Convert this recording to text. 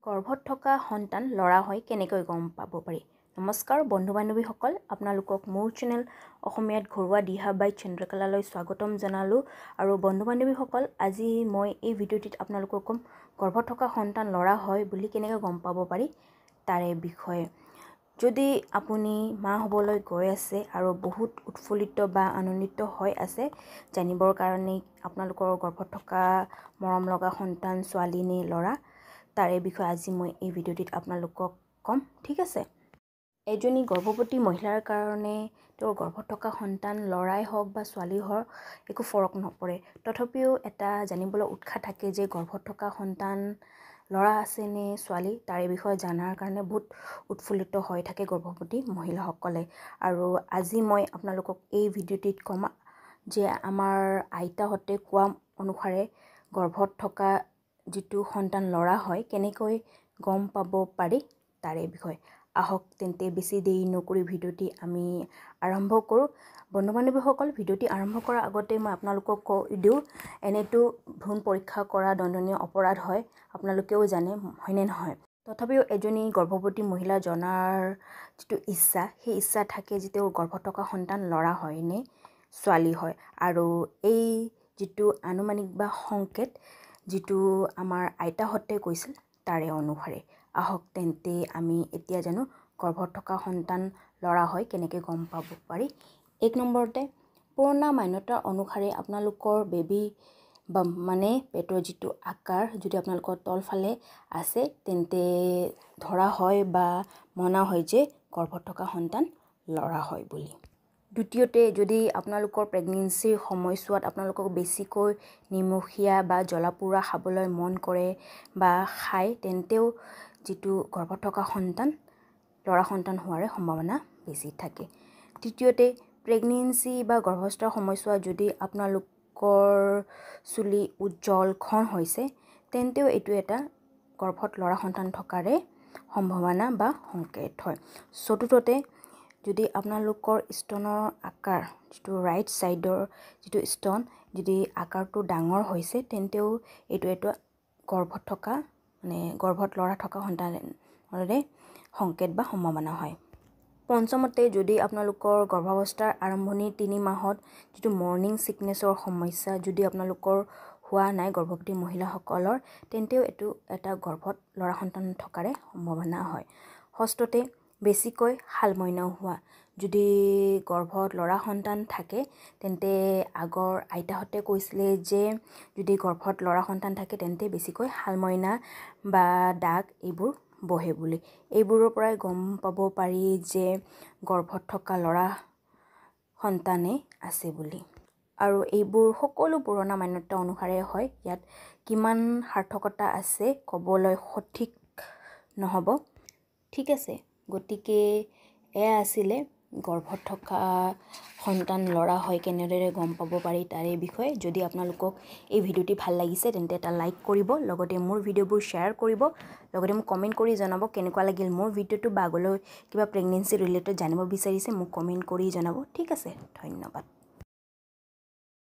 গৰ্ভত থকা সন্তান ল'ৰা হয় কেনেকৈ গম পাব পাৰি। নমস্কাৰ বন্ধু বান্ধৱীসকল, আপোনালোকক মোৰ চেনেল অসমীয়াত ঘৰুৱা দিহা বাই চন্দ্ৰকলালৈ স্বাগতম জনালোঁ। আৰু বন্ধু বান্ধৱীসকল, আজি মই এই ভিডিঅ'টিত আপোনালোকক ক'ম গৰ্ভত থকা সন্তান ল'ৰা হয় বুলি কেনেকৈ গম পাব পাৰি তাৰে বিষয়ে। যদি আপুনি মা হ'বলৈ গৈ আছে আৰু বহুত উৎফুল্লিত বা আনন্দিত হৈ আছে জানিবৰ কাৰণে আপোনালোকৰ গৰ্ভত থকা মৰম লগা সন্তান ছোৱালী নে ল'ৰা, তাৰে বিষয়ে আজি মই এই ভিডিঅ'টিত আপোনালোকক ক'ম। ঠিক আছে, এজনী গৰ্ভৱতী মহিলাৰ কাৰণে তেওঁৰ গৰ্ভত থকা সন্তান ল'ৰাই হওক বা ছোৱালী হওক একো ফৰক নপৰে। তথাপিও এটা জানিবলৈ উৎসাহ থাকে যে গৰ্ভত থকা সন্তান ল'ৰা আছে নে ছোৱালী, তাৰে বিষয়ে জনাৰ কাৰণে বহুত উৎফুল্লিত হৈ থাকে গৰ্ভৱতী মহিলাসকলে। আৰু আজি মই আপোনালোকক এই ভিডিঅ'টিত ক'ম যে আমাৰ আইতাহঁতে কোৱা অনুসাৰে গৰ্ভত থকা যিটো সন্তান ল'ৰা হয় কেনেকৈ গম পাব পাৰি তাৰে বিষয়ে। আহক তেন্তে বেছি দেৰি নকৰি ভিডিঅ'টি আমি আৰম্ভ কৰোঁ। বন্ধু বান্ধৱীসকল, ভিডিঅ'টি আৰম্ভ কৰাৰ আগতে মই আপোনালোকক কৈ দিওঁ, এনেতো ভ্ৰূণ পৰীক্ষা কৰা দণ্ডনীয় অপৰাধ হয়, আপোনালোকেও জানে হয়নে নহয়। তথাপিও এজনী গৰ্ভৱতী মহিলা জনাৰ যিটো ইচ্ছা, সেই ইচ্ছা থাকে যে তেওঁৰ গৰ্ভত থকা সন্তান ল'ৰা হয় নে ছোৱালী হয়। আৰু এই যিটো আনুমানিক বা সংকেত যিটো আমাৰ আইতাহঁতে কৈছিল তাৰে অনুসাৰে, আহক তেন্তে আমি এতিয়া জানো গৰ্ভত থকা সন্তান ল'ৰা হয় কেনেকৈ গম পাব পাৰি। এক নম্বৰতে, পুৰণা মান্যতা অনুসাৰে আপোনালোকৰ বেবী বা মানে পেটৰ যিটো আকাৰ যদি আপোনালোকৰ তলফালে আছে তেন্তে ধৰা হয় বা মনা হয় যে গৰ্ভত থকা সন্তান ল'ৰা হয় বুলি। দ্বিতীয়তে, যদি আপোনালোকৰ প্ৰেগনেঞ্চিৰ সময়ছোৱাত আপোনালোকক বেছিকৈ নিমখীয়া বা জ্বলা-পোৰা খাবলৈ মন কৰে বা খায়, তেন্তেও যিটো গৰ্ভত থকা সন্তান ল'ৰা সন্তান হোৱাৰ সম্ভাৱনা বেছি থাকে। তৃতীয়তে, প্ৰেগনেঞ্চি বা গৰ্ভাৱস্থাৰ সময়ছোৱাত যদি আপোনালোকৰ চুলি উজ্জ্বল ঘন হৈছে তেন্তেও এইটো এটা গৰ্ভত ল'ৰা সন্তান থকাৰে সম্ভাৱনা বা সংকেত হয়। চতুৰ্থতে, যদি আপোনালোকৰ স্তনৰ আকাৰ যিটো ৰাইট ছাইডৰ যিটো স্তন যদি আকাৰটো ডাঙৰ হৈছে তেন্তেও এইটো এটা গৰ্ভত থকা গৰ্ভত ল'ৰা থকা সন্তানৰে সংকেত বা সম্ভাৱনা হয়। পঞ্চমতে, যদি আপোনালোকৰ গৰ্ভাৱস্থাৰ আৰম্ভণিৰ 3 মাহত যিটো মৰ্নিং ছিকনেছৰ সমস্যা যদি আপোনালোকৰ হোৱা নাই গৰ্ভৱতী মহিলাসকলৰ, তেন্তেও এইটো এটা গৰ্ভত ল'ৰা সন্তান থকাৰে সম্ভাৱনা হয়। ষষ্ঠতে, বেছিকৈ শালমইনা হোৱা, যদি গৰ্ভত ল'ৰা সন্তান থাকে তেন্তে আগৰ আইতাহঁতে কৈছিলে যে যদি গৰ্ভত ল'ৰা সন্তান থাকে তেন্তে বেছিকৈ শালমইনা বা দাগ এইবোৰ বহে বুলি। এইবোৰৰ পৰাই গম পাব পাৰি যে গৰ্ভত থকা ল'ৰা সন্তানেই আছে বুলি। আৰু এইবোৰ সকলো পুৰণা মান্যতা অনুসাৰে হয়, ইয়াত কিমান সাৰ্থকতা আছে ক'বলৈ সঠিক নহ'ব। ঠিক আছে, গতিকে এয়া আছিলে গৰ্ভত থকা সন্তান ল'ৰা হয় কেনেদৰে গম পাব পাৰি তাৰে বিষয়ে। যদি আপোনালোকক এই ভিডিঅ'টি ভাল লাগিছে তেন্তে এটা লাইক কৰিব, লগতে মোৰ ভিডিঅ'বোৰ শ্বেয়াৰ কৰিব, লগতে মোক কমেণ্ট কৰি জনাব কেনেকুৱা লাগিল মোৰ ভিডিঅ'টো, বা আগলৈ কিবা প্ৰেগনেঞ্চি ৰিলেটেড জানিব বিচাৰিছে মোক কমেণ্ট কৰি জনাব। ঠিক আছে, ধন্যবাদ।